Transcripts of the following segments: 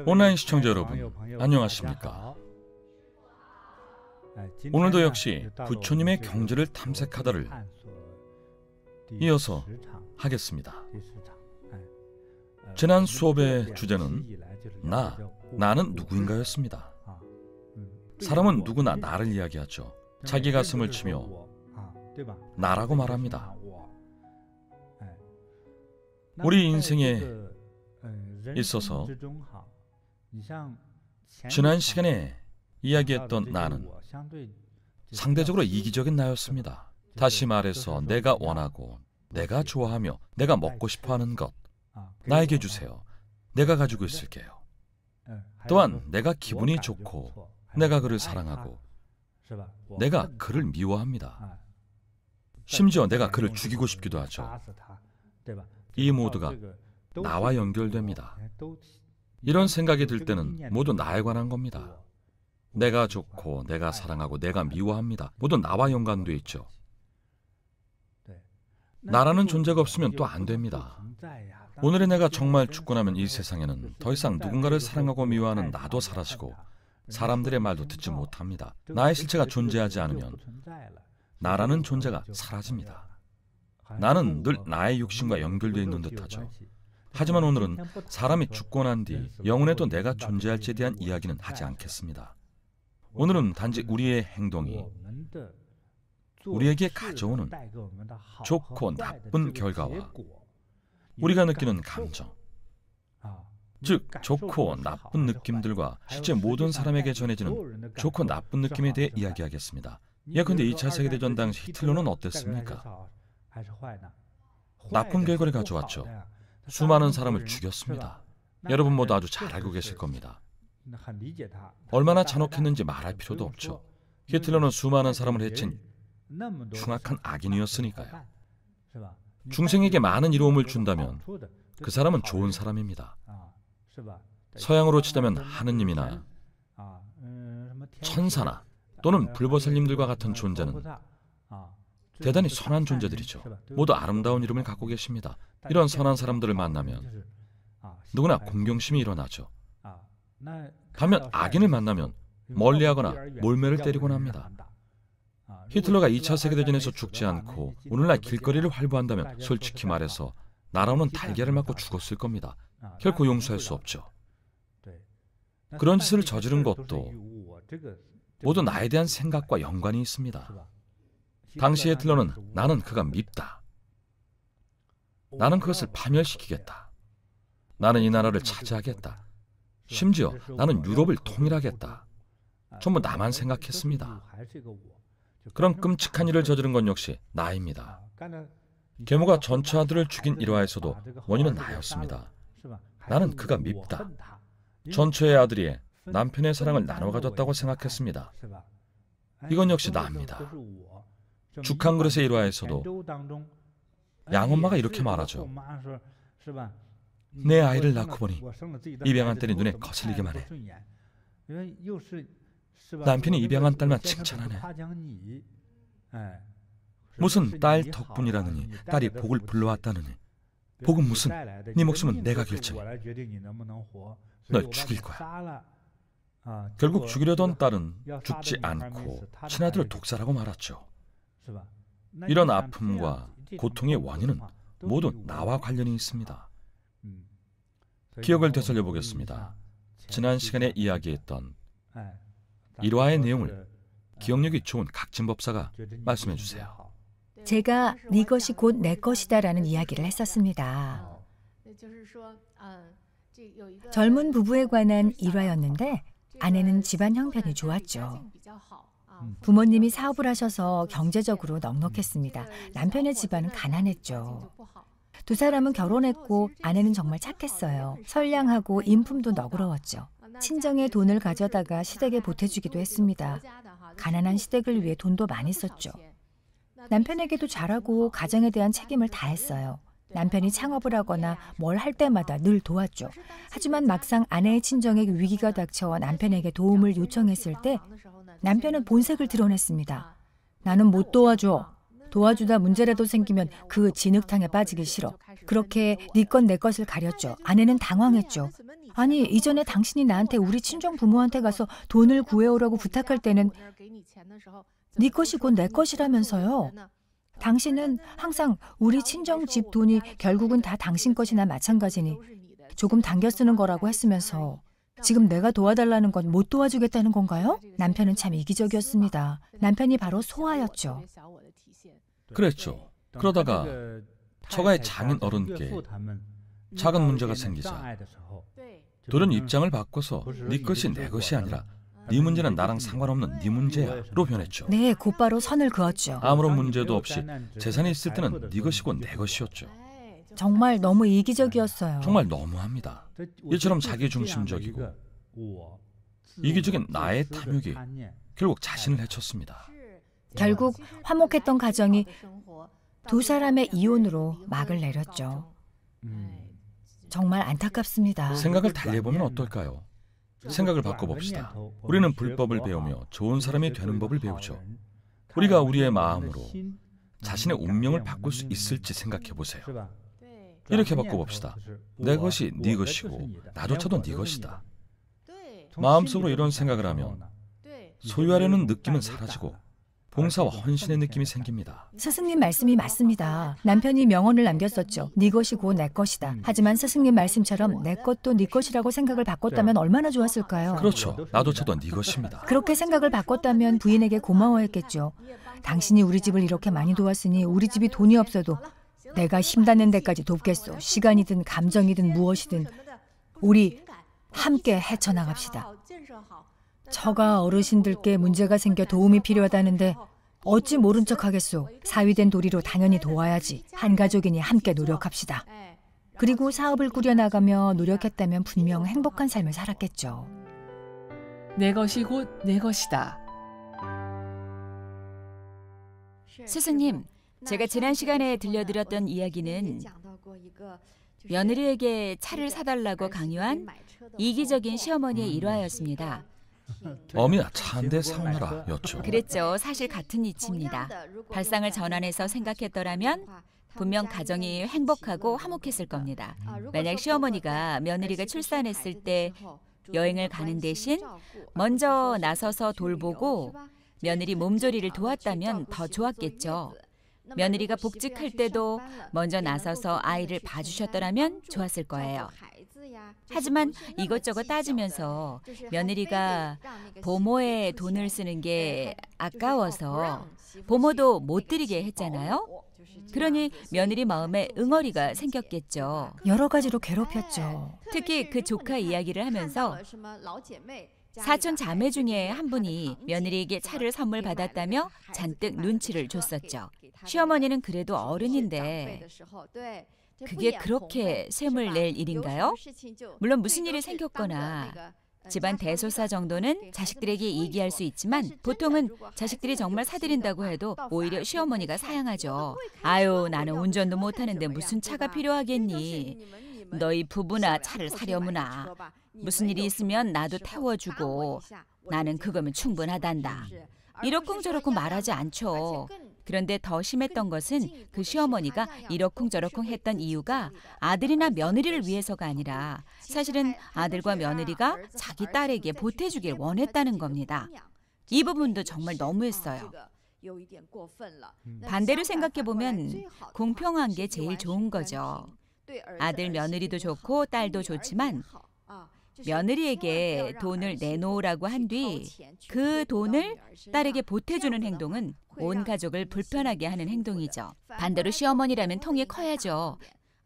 온라인 시청자 여러분, 안녕하십니까? 오늘도 역시 부처님의 경지를 탐색하다를 이어서 하겠습니다. 지난 수업의 주제는 나는 누구인가였습니다. 사람은 누구나 나를 이야기하죠. 자기 가슴을 치며 나라고 말합니다. 우리 인생에 있어서 지난 시간에 이야기했던 나는 상대적으로 이기적인 나였습니다. 다시 말해서 내가 원하고 내가 좋아하며 내가 먹고 싶어하는 것 나에게 주세요. 내가 가지고 있을게요. 또한 내가 기분이 좋고 내가 그를 사랑하고 내가 그를 미워합니다. 심지어 내가 그를 죽이고 싶기도 하죠. 이 모두가 나와 연결됩니다. 이런 생각이 들 때는 모두 나에 관한 겁니다. 내가 좋고 내가 사랑하고 내가 미워합니다. 모두 나와 연관돼 있죠. 나라는 존재가 없으면 또 안 됩니다. 오늘의 내가 정말 죽고 나면 이 세상에는 더 이상 누군가를 사랑하고 미워하는 나도 사라지고 사람들의 말도 듣지 못합니다. 나의 실체가 존재하지 않으면 나라는 존재가 사라집니다. 나는 늘 나의 육신과 연결되어 있는 듯하죠. 하지만 오늘은 사람이 죽고 난 뒤 영혼에 또 내가 존재할지에 대한 이야기는 하지 않겠습니다. 오늘은 단지 우리의 행동이 우리에게 가져오는 좋고 나쁜 결과와 우리가 느끼는 감정, 즉 좋고 나쁜 느낌들과 실제 모든 사람에게 전해지는 좋고 나쁜 느낌에 대해 이야기하겠습니다. 예컨대 2차 세계대전 당시 히틀러는 어땠습니까? 나쁜 결과를 가져왔죠. 수많은 사람을 죽였습니다. 여러분 모두 아주 잘 알고 계실 겁니다. 얼마나 잔혹했는지 말할 필요도 없죠. 히틀러는 수많은 사람을 해친 흉악한 악인이었으니까요. 중생에게 많은 이로움을 준다면 그 사람은 좋은 사람입니다. 서양으로 치자면 하느님이나 천사나 또는 불보살님들과 같은 존재는 대단히 선한 존재들이죠. 모두 아름다운 이름을 갖고 계십니다. 이런 선한 사람들을 만나면 누구나 공경심이 일어나죠. 반면 악인을 만나면 멀리하거나 몰매를 때리곤 합니다. 히틀러가 2차 세계대전에서 죽지 않고 오늘날 길거리를 활보한다면 솔직히 말해서 날아오는 달걀을 맞고 죽었을 겁니다. 결코 용서할 수 없죠. 그런 짓을 저지른 것도 모두 나에 대한 생각과 연관이 있습니다. 당시 히틀러는 나는 그가 밉다. 나는 그것을 파멸시키겠다. 나는 이 나라를 차지하겠다. 심지어 나는 유럽을 통일하겠다. 전부 나만 생각했습니다. 그런 끔찍한 일을 저지른 건 역시 나입니다. 계모가 전처 아들을 죽인 일화에서도 원인은 나였습니다. 나는 그가 밉다. 전처의 아들이 남편의 사랑을 나눠 가졌다고 생각했습니다. 이건 역시 나입니다. 죽 한 그릇의 일화에서도 양엄마가 이렇게 말하죠. 내 아이를 낳고 보니 입양한 딸이 눈에 거슬리기만 해. 남편이 입양한 딸만 칭찬하네. 무슨 딸 덕분이라느니 딸이 복을 불러왔다느니 복은 무슨 네 목숨은 내가 결정해. 널 죽일 거야. 결국 죽이려던 딸은 죽지 않고 친아들을 독살하고 말았죠. 이런 아픔과 고통의 원인은 모두 나와 관련이 있습니다. 기억을 되살려 보겠습니다. 지난 시간에 이야기했던 일화의 내용을 기억력이 좋은 각진법사가 말씀해 주세요. 제가 네 것이 곧 내 것이다라는 이야기를 했었습니다. 젊은 부부에 관한 일화였는데 아내는 집안 형편이 좋았죠. 부모님이 사업을 하셔서 경제적으로 넉넉했습니다. 남편의 집안은 가난했죠. 두 사람은 결혼했고 아내는 정말 착했어요. 선량하고 인품도 너그러웠죠. 친정에 돈을 가져다가 시댁에 보태주기도 했습니다. 가난한 시댁을 위해 돈도 많이 썼죠. 남편에게도 잘하고 가정에 대한 책임을 다했어요. 남편이 창업을 하거나 뭘 할 때마다 늘 도왔죠. 하지만 막상 아내의 친정에 위기가 닥쳐 남편에게 도움을 요청했을 때 남편은 본색을 드러냈습니다. 나는 못 도와줘. 도와주다 문제라도 생기면 그 진흙탕에 빠지기 싫어. 그렇게 네 것 내 것을 가렸죠. 아내는 당황했죠. 아니, 이전에 당신이 나한테 우리 친정 부모한테 가서 돈을 구해오라고 부탁할 때는 네 것이 곧 내 것이라면서요. 당신은 항상 우리 친정 집 돈이 결국은 다 당신 것이나 마찬가지니 조금 당겨 쓰는 거라고 했으면서 지금 내가 도와달라는 건 못 도와주겠다는 건가요? 남편은 참 이기적이었습니다. 남편이 바로 소아였죠. 그랬죠. 그러다가 처가의 장인 어른께 작은 문제가 생기자 돌연 입장을 바꿔서 네 것이 내 것이 아니라 네 문제는 나랑 상관없는 네 문제야로 변했죠. 네, 곧바로 선을 그었죠. 아무런 문제도 없이 재산이 있을 때는 네 것이고 내 것이었죠. 정말 너무 이기적이었어요. 정말 너무합니다. 이처럼 자기중심적이고 이기적인 나의 탐욕이 결국 자신을 해쳤습니다. 결국 화목했던 가정이 두 사람의 이혼으로 막을 내렸죠. 정말 안타깝습니다. 생각을 달리해보면 어떨까요? 생각을 바꿔봅시다. 우리는 불법을 배우며 좋은 사람이 되는 법을 배우죠. 우리가 우리의 마음으로 자신의 운명을 바꿀 수 있을지 생각해보세요. 이렇게 바꿔봅시다. 내 것이 네 것이고 나조차도 네 것이다. 마음속으로 이런 생각을 하면 소유하려는 느낌은 사라지고 봉사와 헌신의 느낌이 생깁니다. 스승님 말씀이 맞습니다. 남편이 명언을 남겼었죠. 네 것이고 내 것이다. 하지만 스승님 말씀처럼 내 것도 네 것이라고 생각을 바꿨다면 얼마나 좋았을까요? 그렇죠. 나조차도 네 것입니다. 그렇게 생각을 바꿨다면 부인에게 고마워했겠죠. 당신이 우리 집을 이렇게 많이 도왔으니 우리 집이 돈이 없어도 내가 힘닿는 데까지 돕겠소. 시간이든 감정이든 무엇이든 우리 함께 헤쳐나갑시다. 처가 어르신들께 문제가 생겨 도움이 필요하다는데 어찌 모른 척하겠소. 사위된 도리로 당연히 도와야지. 한 가족이니 함께 노력합시다. 그리고 사업을 꾸려나가며 노력했다면 분명 행복한 삶을 살았겠죠. 내 것이 곧 내 것이다. 스승님, 제가 지난 시간에 들려드렸던 이야기는 며느리에게 차를 사달라고 강요한 이기적인 시어머니의 일화였습니다. 어미야 차 한 대 사오너라 였죠. 그랬죠. 사실 같은 이치입니다. 발상을 전환해서 생각했더라면 분명 가정이 행복하고 화목했을 겁니다. 만약 시어머니가 며느리가 출산했을 때 여행을 가는 대신 먼저 나서서 돌보고 며느리 몸조리를 도왔다면 더 좋았겠죠. 며느리가 복직할 때도 먼저 나서서 아이를 봐주셨더라면 좋았을 거예요. 하지만 이것저것 따지면서 며느리가 보모에 돈을 쓰는 게 아까워서 보모도 못 드리게 했잖아요. 그러니 며느리 마음에 응어리가 생겼겠죠. 여러 가지로 괴롭혔죠. 특히 그 조카 이야기를 하면서 사촌 자매 중에 한 분이 며느리에게 차를 선물 받았다며 잔뜩 눈치를 줬었죠. 시어머니는 그래도 어른인데 그게 그렇게 셈을 낼 일인가요? 물론 무슨 일이 생겼거나 집안 대소사 정도는 자식들에게 얘기할 수 있지만 보통은 자식들이 정말 사들인다고 해도 오히려 시어머니가 사양하죠. 아유, 나는 운전도 못하는데 무슨 차가 필요하겠니? 너희 부부나 차를 사려무나. 무슨 일이 있으면 나도 태워주고 나는 그거면 충분하단다. 이러쿵저러쿵 말하지 않죠. 그런데 더 심했던 것은 그 시어머니가 이러쿵저러쿵 했던 이유가 아들이나 며느리를 위해서가 아니라 사실은 아들과 며느리가 자기 딸에게 보태주길 원했다는 겁니다. 이 부분도 정말 너무했어요. 반대로 생각해보면 공평한 게 제일 좋은 거죠. 아들 며느리도 좋고 딸도 좋지만 며느리에게 돈을 내놓으라고 한 뒤 그 돈을 딸에게 보태주는 행동은 온 가족을 불편하게 하는 행동이죠. 반대로 시어머니라면 통이 커야죠.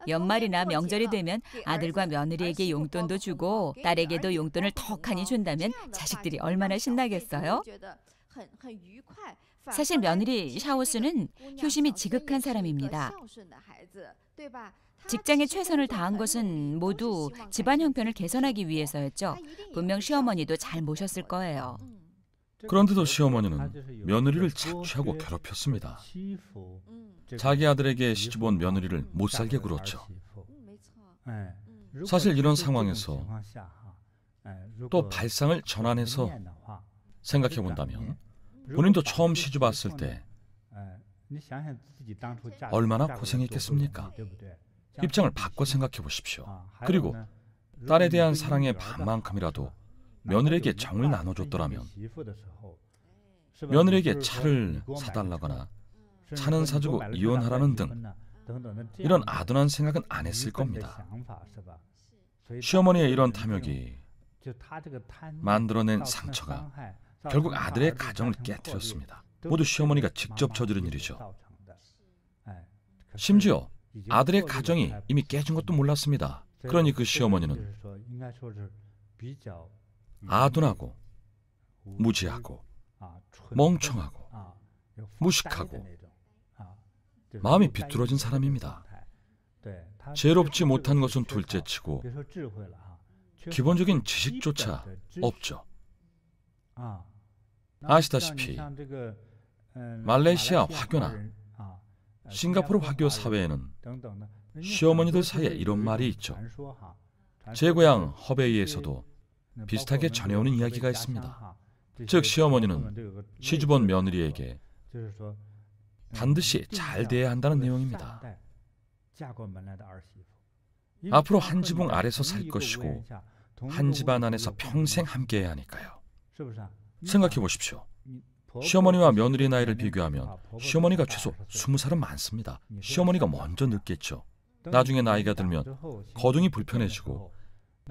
연말이나 명절이 되면 아들과 며느리에게 용돈도 주고 딸에게도 용돈을 턱하니 준다면 자식들이 얼마나 신나겠어요? 사실 며느리 샤오스는 효심이 지극한 사람입니다. 직장에 최선을 다한 것은 모두 집안 형편을 개선하기 위해서였죠. 분명 시어머니도 잘 모셨을 거예요. 그런데도 시어머니는 며느리를 착취하고 괴롭혔습니다. 자기 아들에게 시집온 며느리를 못 살게 굴었죠. 사실 이런 상황에서 또 발상을 전환해서 생각해 본다면 본인도 처음 시집 왔을 때 얼마나 고생했겠습니까? 입장을 바꿔 생각해 보십시오. 그리고 딸에 대한 사랑의 반만큼이라도 며느리에게 정을 나눠줬더라면 며느리에게 차를 사달라거나 차는 사주고 이혼하라는 등 이런 아둔한 생각은 안 했을 겁니다. 시어머니의 이런 탐욕이 만들어낸 상처가 결국 아들의 가정을 깨뜨렸습니다. 모두 시어머니가 직접 저지른 일이죠. 심지어 아들의 가정이 이미 깨진 것도 몰랐습니다. 그러니 그 시어머니는 아둔하고 무지하고 멍청하고 무식하고 마음이 비뚤어진 사람입니다. 죄롭지 못한 것은 둘째치고 기본적인 지식조차 없죠. 아시다시피 말레이시아 화교나 싱가포르 화교 사회에는 시어머니들 사이에 이런 말이 있죠. 제 고향 허베이에서도 비슷하게 전해오는 이야기가 있습니다. 즉 시어머니는 시주본 며느리에게 반드시 잘 대해야 한다는 내용입니다. 앞으로 한 지붕 아래서 살 것이고 한 집안 안에서 평생 함께해야 하니까요. 생각해 보십시오. 시어머니와 며느리 나이를 비교하면 시어머니가 최소 20살은 많습니다. 시어머니가 먼저 늙겠죠. 나중에 나이가 들면 거둥이 불편해지고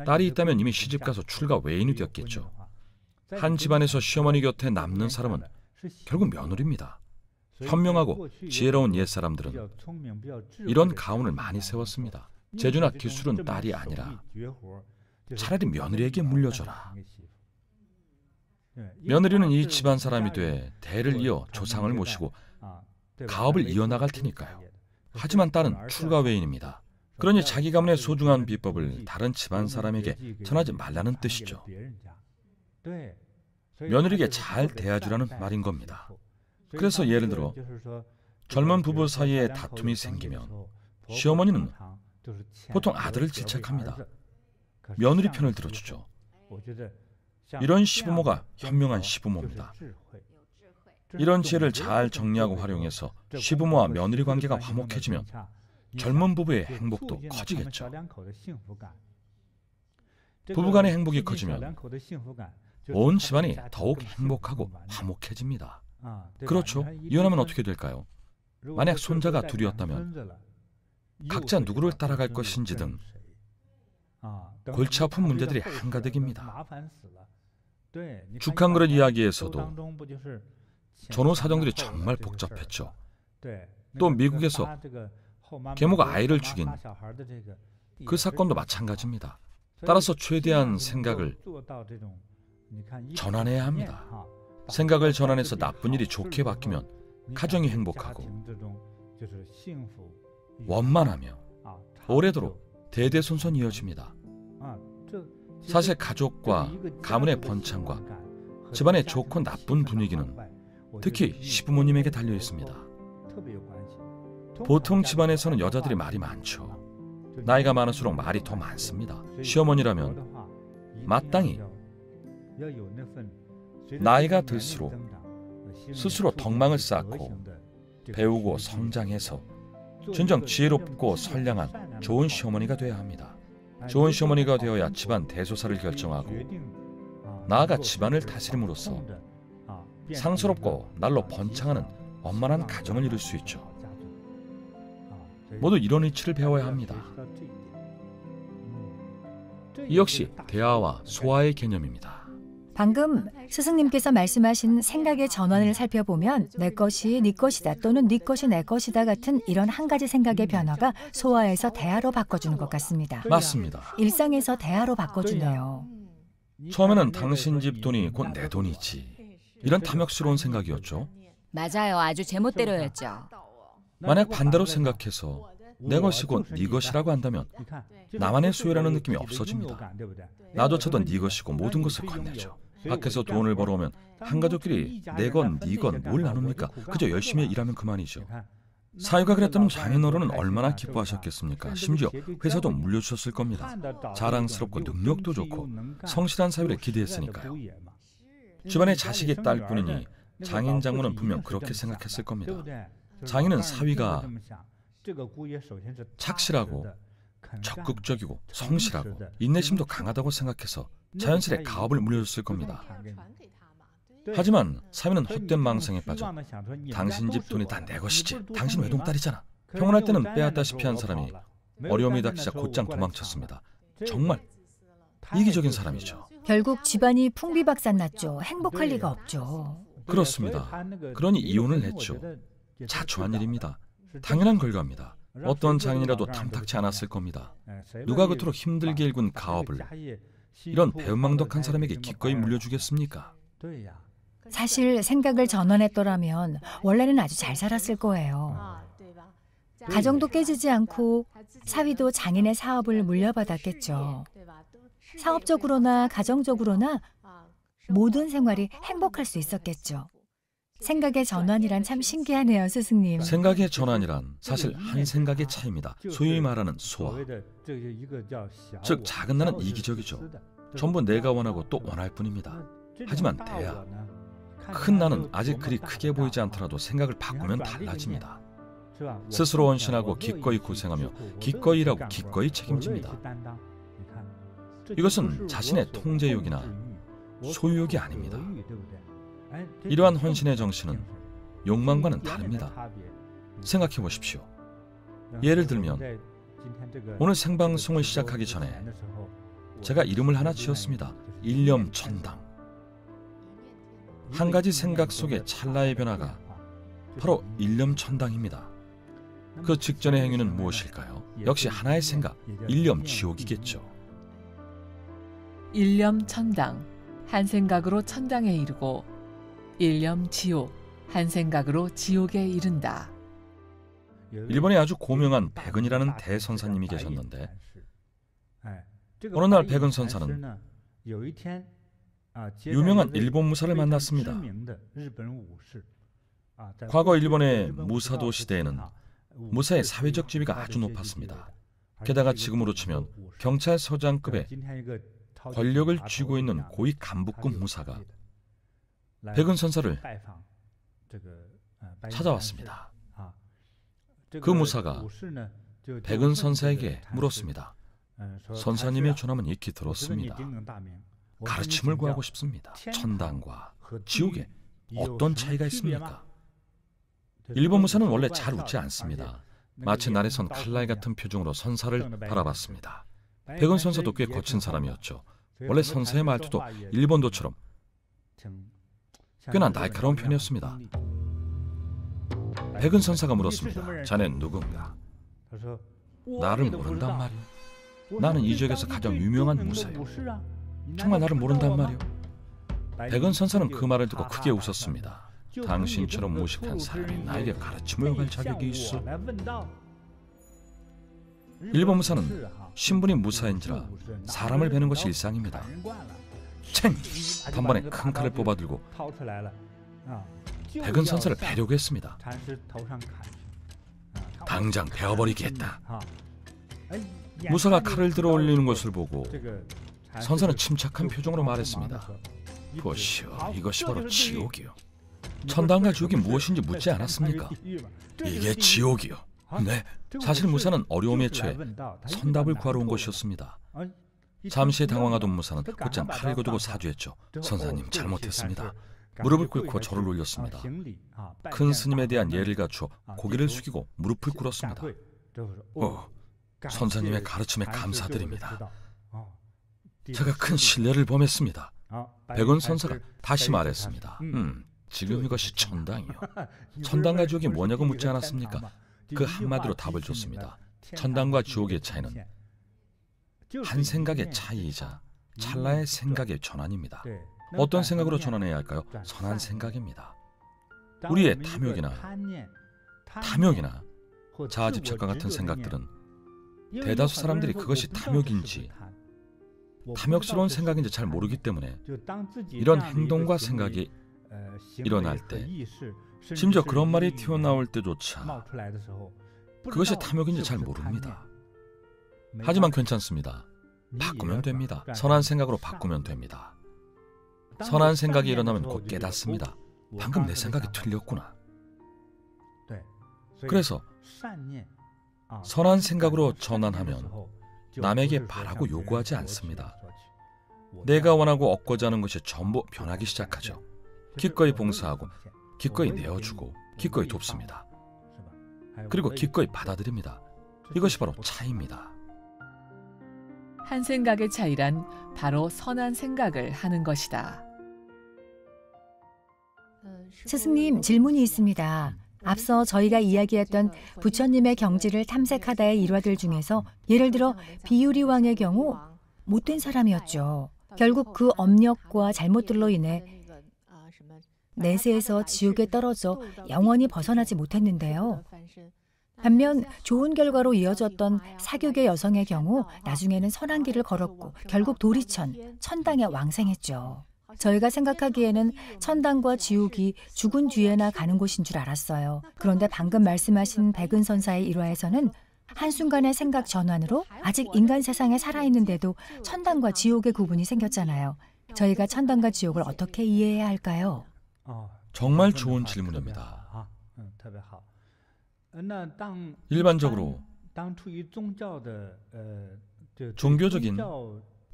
딸이 있다면 이미 시집가서 출가 외인이 되었겠죠. 한 집안에서 시어머니 곁에 남는 사람은 결국 며느리입니다. 현명하고 지혜로운 옛사람들은 이런 가훈을 많이 세웠습니다. 재주나 기술은 딸이 아니라 차라리 며느리에게 물려줘라. 며느리는 이 집안 사람이 돼 대를 이어 조상을 모시고 가업을 이어나갈 테니까요. 하지만 딸은 출가 외인입니다. 그러니 자기 가문의 소중한 비법을 다른 집안 사람에게 전하지 말라는 뜻이죠. 며느리에게 잘 대해주라는 말인 겁니다. 그래서 예를 들어 젊은 부부 사이에 다툼이 생기면 시어머니는 보통 아들을 질책합니다. 며느리 편을 들어주죠. 이런 시부모가 현명한 시부모입니다. 이런 지혜를 잘 정리하고 활용해서 시부모와 며느리 관계가 화목해지면 젊은 부부의 행복도 커지겠죠. 부부간의 행복이 커지면 온 집안이 더욱 행복하고 화목해집니다. 그렇죠. 이혼하면 어떻게 될까요? 만약 손자가 둘이었다면 각자 누구를 따라갈 것인지 등 골치 아픈 문제들이 한가득입니다. 죽한 그릇 이야기에서도 전후 사정들이 정말 복잡했죠. 또 미국에서 계모가 아이를 죽인 그 사건도 마찬가지입니다. 따라서 최대한 생각을 전환해야 합니다. 생각을 전환해서 나쁜 일이 좋게 바뀌면 가정이 행복하고 원만하며 오래도록 대대손손 이어집니다. 사실 가족과 가문의 번창과 집안의 좋고 나쁜 분위기는 특히 시부모님에게 달려 있습니다. 보통 집안에서는 여자들이 말이 많죠. 나이가 많을수록 말이 더 많습니다. 시어머니라면 마땅히 나이가 들수록 스스로 덕망을 쌓고 배우고 성장해서 진정 지혜롭고 선량한 좋은 시어머니가 되어야 합니다. 좋은 시어머니가 되어야 집안 대소사를 결정하고 나아가 집안을 다스림으로써 상스럽고 날로 번창하는 원만한 가정을 이룰 수 있죠. 모두 이런 이치를 배워야 합니다. 이 역시 대화와 소화의 개념입니다. 방금 스승님께서 말씀하신 생각의 전환을 살펴보면 내 것이 네 것이다 또는 네 것이 내 것이다 같은 이런 한 가지 생각의 변화가 소화에서 대화로 바꿔주는 것 같습니다. 맞습니다. 일상에서 대화로 바꿔주네요. 처음에는 당신 집 돈이 곧 내 돈이지. 이런 탐욕스러운 생각이었죠. 맞아요. 아주 제멋대로였죠. 만약 반대로 생각해서 내 것이 곧 네 것이라고 한다면 나만의 소유라는 느낌이 없어집니다. 나조차도 네 것이고 모든 것을 건네죠. 밖에서 돈을 벌어오면 한 가족끼리 내 건, 네 건 뭘 나눕니까? 그저 열심히 일하면 그만이죠. 사유가 그랬다면 장인어른은 얼마나 기뻐하셨겠습니까? 심지어 회사도 물려주셨을 겁니다. 자랑스럽고 능력도 좋고 성실한 사유를 기대했으니까요. 집안에 자식이 딸 뿐이니 장인 장모는 분명 그렇게 생각했을 겁니다. 장인은 사위가 착실하고 적극적이고 성실하고 인내심도 강하다고 생각해서 자연스레 가업을 물려줬을 겁니다. 하지만 사위는 헛된 망상에 빠져 당신 집 돈이 다 내 것이지, 당신 외동딸이잖아, 평온할 때는 빼앗다시피 한 사람이 어려움이 닥치자 곧장 도망쳤습니다. 정말 이기적인 사람이죠. 결국 집안이 풍비박산났죠. 행복할 리가 없죠. 그렇습니다. 그러니 이혼을 했죠. 자초한 일입니다. 당연한 결과입니다. 어떤 장인이라도 탐탁치 않았을 겁니다. 누가 그토록 힘들게 일군 가업을 이런 배은망덕한 사람에게 기꺼이 물려주겠습니까? 사실 생각을 전환했더라면 원래는 아주 잘 살았을 거예요. 가정도 깨지지 않고 사위도 장인의 사업을 물려받았겠죠. 사업적으로나 가정적으로나 모든 생활이 행복할 수 있었겠죠. 생각의 전환이란 참 신기하네요, 스승님. 생각의 전환이란 사실 한 생각의 차이입니다. 소위 말하는 소화. 즉 작은 나는 이기적이죠. 전부 내가 원하고 또 원할 뿐입니다. 하지만 대야, 큰 나는 아직 그리 크게 보이지 않더라도 생각을 바꾸면 달라집니다. 스스로 헌신하고 기꺼이 고생하며 기꺼이 일하고 기꺼이 책임집니다. 이것은 자신의 통제욕이나 소유욕이 아닙니다. 이러한 헌신의 정신은 욕망과는 다릅니다. 생각해 보십시오. 예를 들면 오늘 생방송을 시작하기 전에 제가 이름을 하나 지었습니다. 일념천당. 한 가지 생각 속의 찰나의 변화가 바로 일념천당입니다. 그 직전의 행위는 무엇일까요? 역시 하나의 생각, 일념지옥이겠죠. 일념천당, 한 생각으로 천당에 이르고 일념지옥, 한 생각으로 지옥에 이른다. 일본에 아주 고명한 백은이라는 대선사님이 계셨는데 어느 날 백은 선사는 유명한 일본 무사를 만났습니다. 과거 일본의 무사도 시대에는 무사의 사회적 지위가 아주 높았습니다. 게다가 지금으로 치면 경찰서장급의 권력을 쥐고 있는 고위 간부급 무사가 백은 선사를 찾아왔습니다. 그 무사가 백은 선사에게 물었습니다. 선사님의 존함은 익히 들었습니다. 가르침을 구하고 싶습니다. 천당과 지옥에 어떤 차이가 있습니까? 일본 무사는 원래 잘 웃지 않습니다. 마치 날에 선 칼날 같은 표정으로 선사를 바라봤습니다. 백은 선사도 꽤 거친 사람이었죠. 원래 선사의 말투도 일본도처럼 꽤나 날카로운 편이었습니다. 백은 선사가 물었습니다. 자넨 누군가? 나를 모른단 말이오. 나는 이 지역에서 가장 유명한 무사요. 정말 나를 모른단 말이오. 백은 선사는 그 말을 듣고 크게 웃었습니다. 당신처럼 무식한 사람이 나에게 가르침을 요구할 자격이 있어. 일본 무사는 신분이 무사인지라 사람을 베는 것이 일상입니다. 챙! 단번에 큰 칼을 뽑아들고 백은 선사를 베려고 했습니다. 당장 베어버리겠다. 무사가 칼을 들어 올리는 것을 보고 선사는 침착한 표정으로 말했습니다. 보시오, 이것이 바로 지옥이요. 천당과 지옥이 무엇인지 묻지 않았습니까? 이게 지옥이요. 네, 사실 무사는 어려움에 처해 선답을 구하러 온 것이었습니다. 잠시 당황하던 무사는 곧장 칼을 거두고 사죄했죠. 선사님, 잘못했습니다. 무릎을 꿇고 절을 올렸습니다. 큰 스님에 대한 예를 갖추어 고개를 숙이고 무릎을 꿇었습니다. 선사님의 가르침에 감사드립니다. 제가 큰 신뢰를 범했습니다. 백은 선사가 다시 말했습니다. 지금 이것이 천당이요. 천당과 지옥이 뭐냐고 묻지 않았습니까? 그 한마디로 답을 줬습니다. 천당과 지옥의 차이는 한 생각의 차이이자 찰나의 생각의 전환입니다. 어떤 생각으로 전환해야 할까요? 선한 생각입니다. 우리의 탐욕이나 자아집착과 같은 생각들은 대다수 사람들이 그것이 탐욕인지 탐욕스러운 생각인지 잘 모르기 때문에 이런 행동과 생각이 일어날 때, 심지어 그런 말이 튀어나올 때조차 그것이 탐욕인지 잘 모릅니다. 하지만 괜찮습니다. 바꾸면 됩니다. 선한 생각으로 바꾸면 됩니다. 선한 생각이 일어나면 곧 깨닫습니다. 방금 내 생각이 틀렸구나. 그래서 선한 생각으로 전환하면 남에게 바라고 요구하지 않습니다. 내가 원하고 얻고자 하는 것이 전부 변하기 시작하죠. 기꺼이 봉사하고 기꺼이 내어주고 기꺼이 돕습니다. 그리고 기꺼이 받아들입니다. 이것이 바로 차이입니다. 한 생각의 차이란 바로 선한 생각을 하는 것이다. 스승님, 질문이 있습니다. 앞서 저희가 이야기했던 부처님의 경지를 탐색하다의 일화들 중에서 예를 들어 비유리 왕의 경우 못된 사람이었죠. 결국 그 업력과 잘못들로 인해 내세에서 지옥에 떨어져 영원히 벗어나지 못했는데요. 반면 좋은 결과로 이어졌던 사교계 여성의 경우 나중에는 선한 길을 걸었고 결국 도리천, 천당에 왕생했죠. 저희가 생각하기에는 천당과 지옥이 죽은 뒤에나 가는 곳인 줄 알았어요. 그런데 방금 말씀하신 백은선사의 일화에서는 한순간의 생각 전환으로 아직 인간 세상에 살아있는데도 천당과 지옥의 구분이 생겼잖아요. 저희가 천당과 지옥을 어떻게 이해해야 할까요? 정말 좋은 질문입니다. 일반적으로 종교적인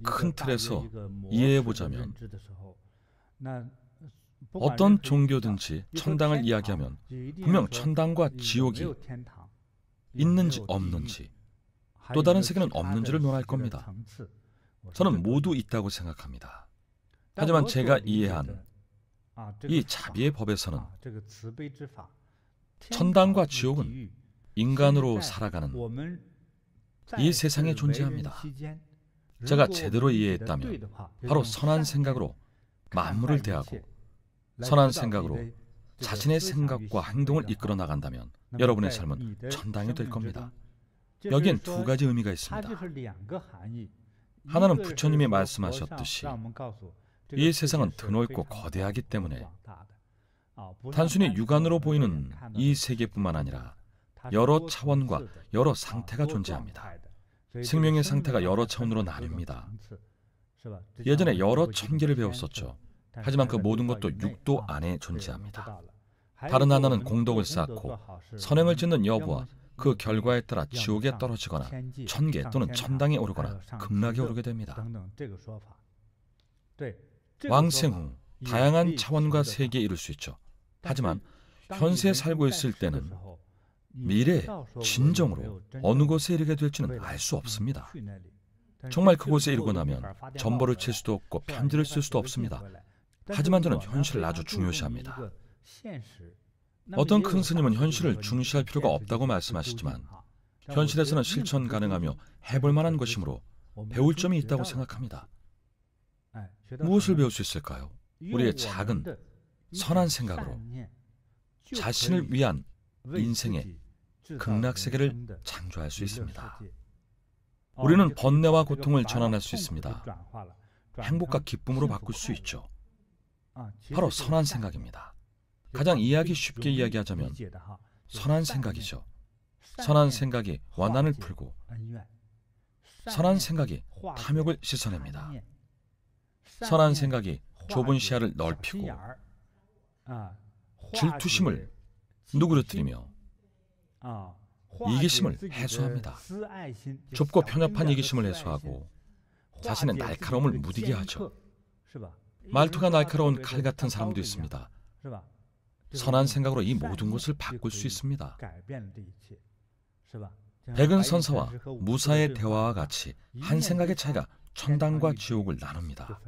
큰 틀에서 이해해보자면 어떤 종교든지 천당을 이야기하면 분명 천당과 지옥이 있는지 없는지 또 다른 세계는 없는지를 논할 겁니다. 저는 모두 있다고 생각합니다. 하지만 제가 이해한 이 자비의 법에서는 천당과 지옥은 인간으로 살아가는 이 세상에 존재합니다. 제가 제대로 이해했다면 바로 선한 생각으로 만물을 대하고 선한 생각으로 자신의 생각과 행동을 이끌어 나간다면 여러분의 삶은 천당이 될 겁니다. 여기엔 두 가지 의미가 있습니다. 하나는 부처님이 말씀하셨듯이 이 세상은 드넓고 거대하기 때문에 단순히 육안으로 보이는 이 세계뿐만 아니라 여러 차원과 여러 상태가 존재합니다. 생명의 상태가 여러 차원으로 나뉩니다. 예전에 여러 천계를 배웠었죠. 하지만 그 모든 것도 육도 안에 존재합니다. 다른 하나는 공덕을 쌓고 선행을 짓는 여부와 그 결과에 따라 지옥에 떨어지거나 천계 또는 천당에 오르거나 극락에 오르게 됩니다. 왕생 후 다양한 차원과 세계에 이를 수 있죠. 하지만 현세에 살고 있을 때는 미래에 진정으로 어느 곳에 이르게 될지는 알 수 없습니다. 정말 그곳에 이르고 나면 전보를 칠 수도 없고 편지를 쓸 수도 없습니다. 하지만 저는 현실을 아주 중요시합니다. 어떤 큰 스님은 현실을 중시할 필요가 없다고 말씀하시지만 현실에서는 실천 가능하며 해볼 만한 것이므로 배울 점이 있다고 생각합니다. 무엇을 배울 수 있을까요? 우리의 작은 선한 생각으로 자신을 위한 인생의 극락세계를 창조할 수 있습니다. 우리는 번뇌와 고통을 전환할 수 있습니다. 행복과 기쁨으로 바꿀 수 있죠. 바로 선한 생각입니다. 가장 이해하기 쉽게 이야기하자면 선한 생각이죠. 선한 생각이 원한을 풀고 선한 생각이 탐욕을 씻어냅니다. 선한 생각이 좁은 시야를 넓히고 질투심을 누그러뜨리며 이기심을 해소합니다. 좁고 편협한 이기심을 해소하고 자신의 날카로움을 무디게 하죠. 말투가 날카로운 칼 같은 사람도 있습니다. 선한 생각으로 이 모든 것을 바꿀 수 있습니다. 백은선사와 무사의 대화와 같이 한 생각의 차이가 천당과 지옥을 나눕니다.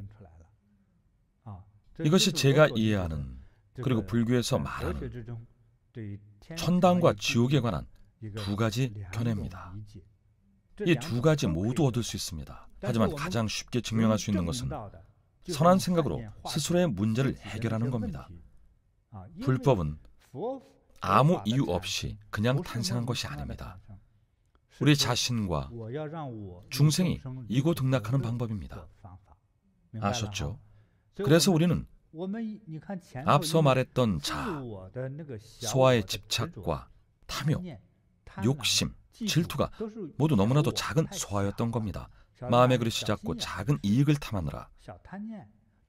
이것이 제가 이해하는 그리고 불교에서 말하는 천당과 지옥에 관한 두 가지 견해입니다. 이 두 가지 모두 얻을 수 있습니다. 하지만 가장 쉽게 증명할 수 있는 것은 선한 생각으로 스스로의 문제를 해결하는 겁니다. 불법은 아무 이유 없이 그냥 탄생한 것이 아닙니다. 우리 자신과 중생이 이고등락하는 방법입니다. 아셨죠? 그래서 우리는 앞서 말했던 자아, 소화의 집착과 탐욕, 욕심, 질투가 모두 너무나도 작은 소화였던 겁니다. 마음의 그릇이 작고 작은 이익을 탐하느라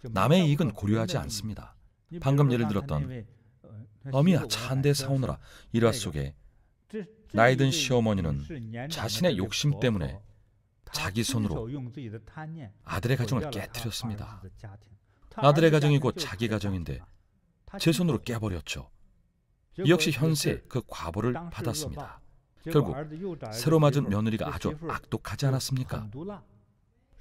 남의 이익은 고려하지 않습니다. 방금 예를 들었던 어미야 차 한 대 사오느라 일화 속에 나이든 시어머니는 자신의 욕심 때문에 자기 손으로 아들의 가정을 깨뜨렸습니다. 아들의 가정이 곧 자기 가정인데 제 손으로 깨버렸죠. 이 역시 현세 그 과보를 받았습니다. 결국 새로 맞은 며느리가 아주 악독하지 않았습니까?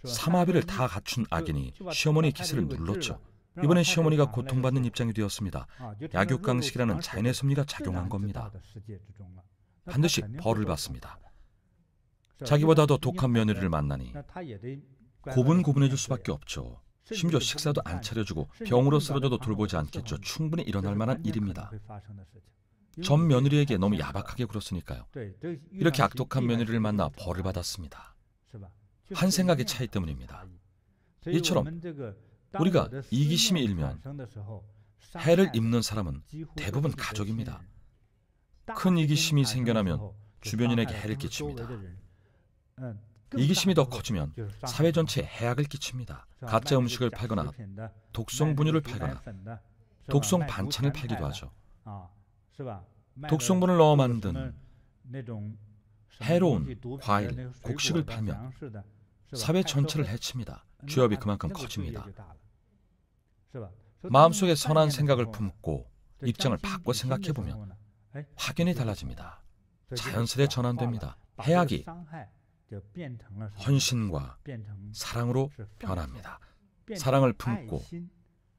삼아비를 다 갖춘 악인이 시어머니의 기세를 눌렀죠. 이번엔 시어머니가 고통받는 입장이 되었습니다. 약육강식이라는 자연의 섭리가 작용한 겁니다. 반드시 벌을 받습니다. 자기보다 더 독한 며느리를 만나니 고분고분해질 수밖에 없죠. 심지어 식사도 안 차려주고 병으로 쓰러져도 돌보지 않겠죠. 충분히 일어날 만한 일입니다. 전 며느리에게 너무 야박하게 굴었으니까요. 이렇게 악독한 며느리를 만나 벌을 받았습니다. 한 생각의 차이 때문입니다. 이처럼 우리가 이기심이 일면 해를 입는 사람은 대부분 가족입니다. 큰 이기심이 생겨나면 주변인에게 해를 끼칩니다. 이기심이 더 커지면 사회 전체에 해악을 끼칩니다. 가짜 음식을 팔거나 독성 분유를 팔거나 독성 반찬을 팔기도 하죠. 독성분을 넣어 만든 해로운 과일, 곡식을 팔면 사회 전체를 해칩니다. 죄업이 그만큼 커집니다. 마음속에 선한 생각을 품고 입장을 바꿔 생각해보면 확연히 달라집니다. 자연스레 전환됩니다. 해악이 헌신과 사랑으로 변합니다. 사랑을 품고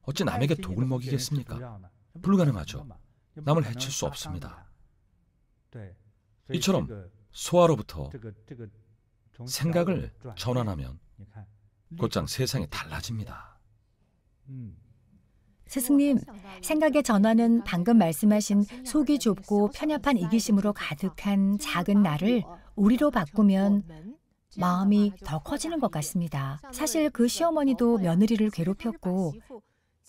어찌 남에게 독을 먹이겠습니까? 불가능하죠. 남을 해칠 수 없습니다. 이처럼 소아로부터 생각을 전환하면 곧장 세상이 달라집니다. 스승님, 생각의 전환은 방금 말씀하신 속이 좁고 편협한 이기심으로 가득한 작은 나를 우리로 바꾸면 마음이 더 커지는 것 같습니다. 사실 그 시어머니도 며느리를 괴롭혔고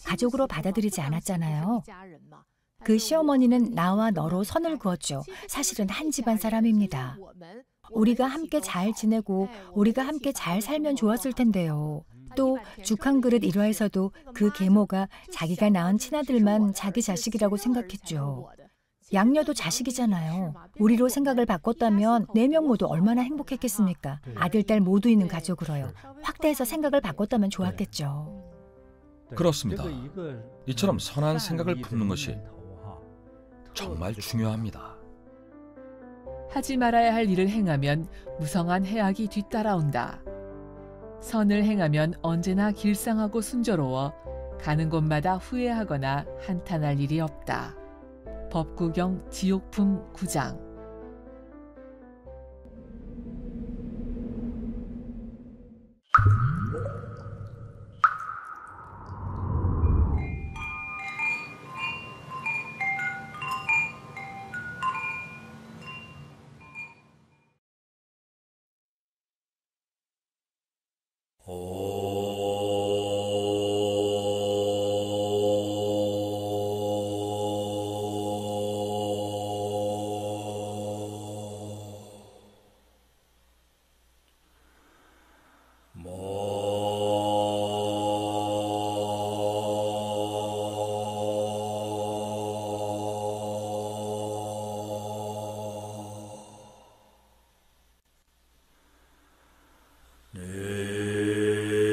가족으로 받아들이지 않았잖아요. 그 시어머니는 나와 너로 선을 그었죠. 사실은 한 집안 사람입니다. 우리가 함께 잘 지내고 우리가 함께 잘 살면 좋았을 텐데요. 또 죽 한 그릇 일화에서도 그 계모가 자기가 낳은 친아들만 자기 자식이라고 생각했죠. 양녀도 자식이잖아요. 우리로 생각을 바꿨다면 4명 모두 얼마나 행복했겠습니까? 아들, 딸 모두 있는 가족으로요. 확대해서 생각을 바꿨다면 좋았겠죠. 그렇습니다. 이처럼 선한 생각을 품는 것이 정말 중요합니다. 하지 말아야 할 일을 행하면 무성한 해악이 뒤따라온다. 선을 행하면 언제나 길상하고 순조로워 가는 곳마다 후회하거나 한탄할 일이 없다. 법구경 지옥품 9장. 네.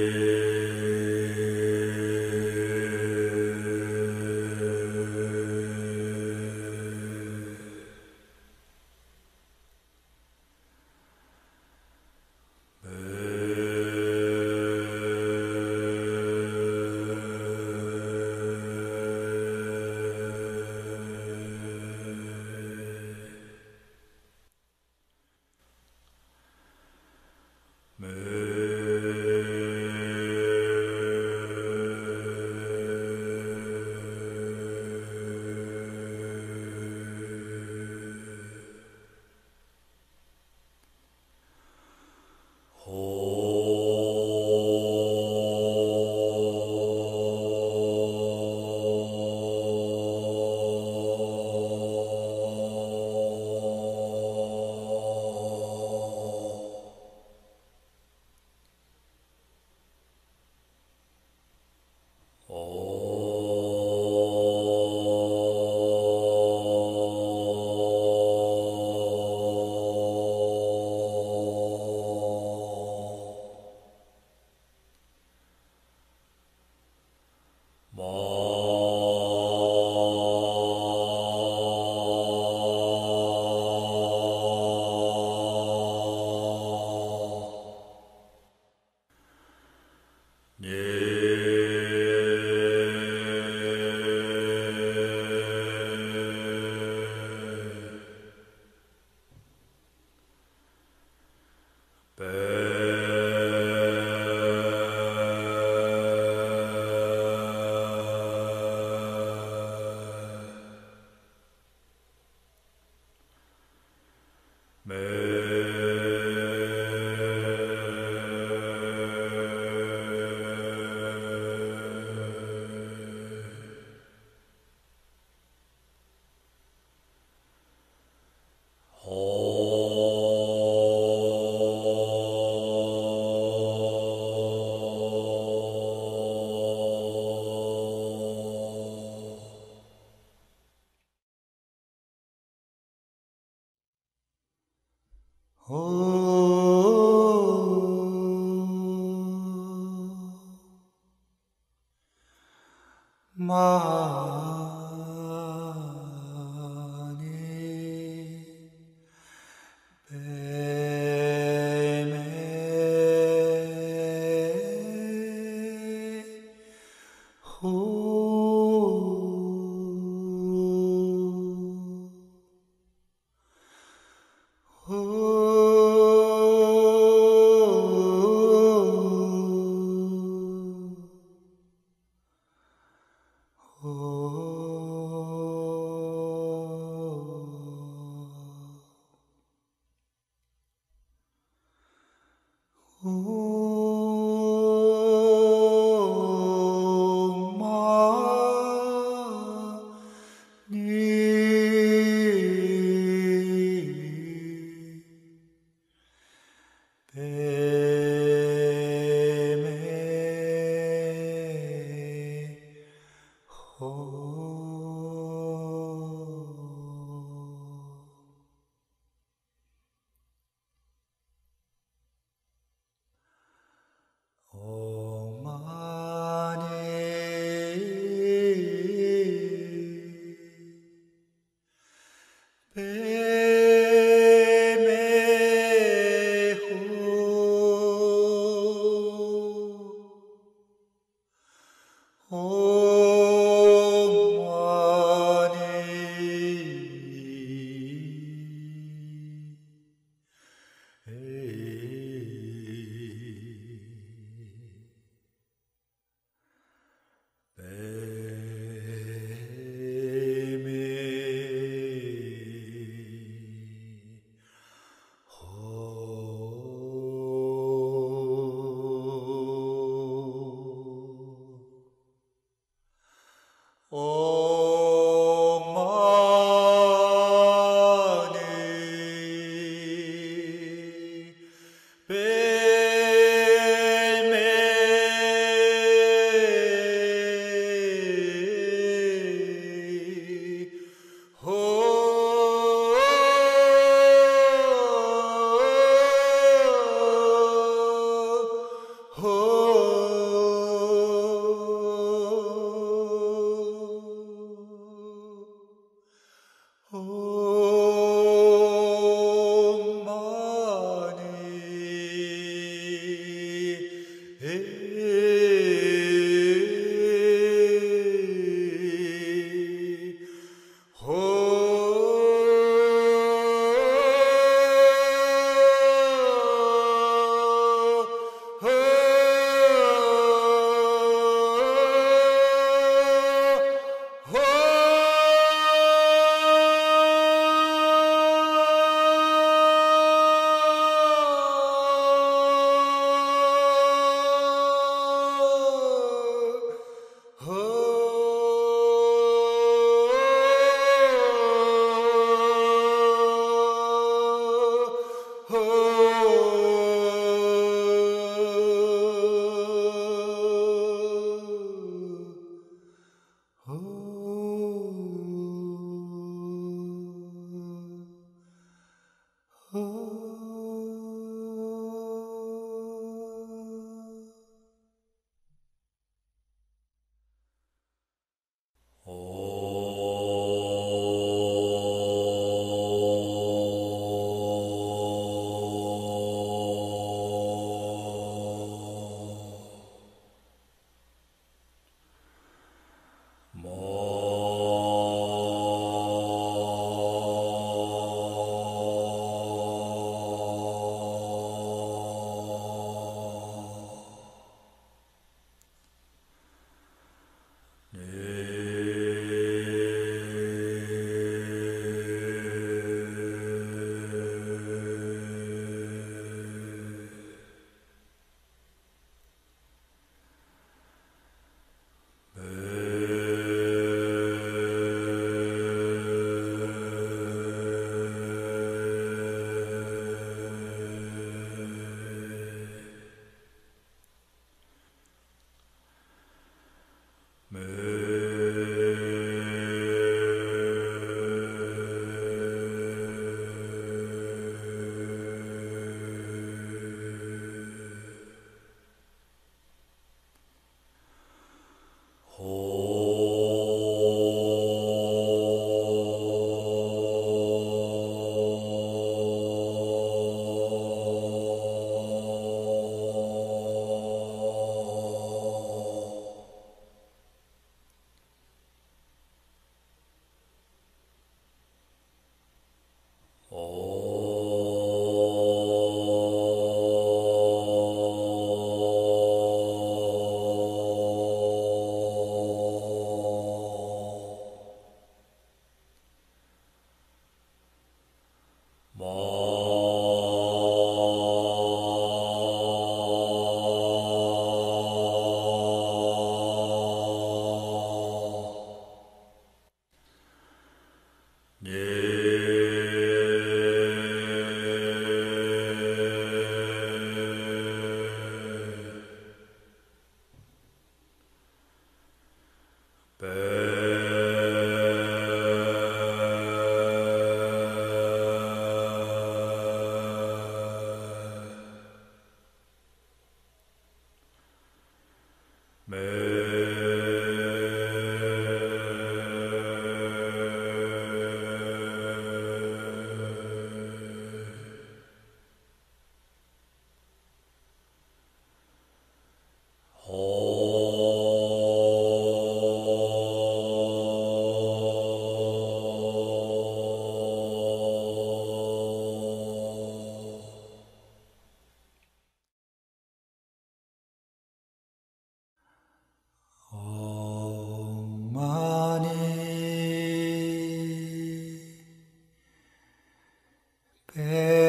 아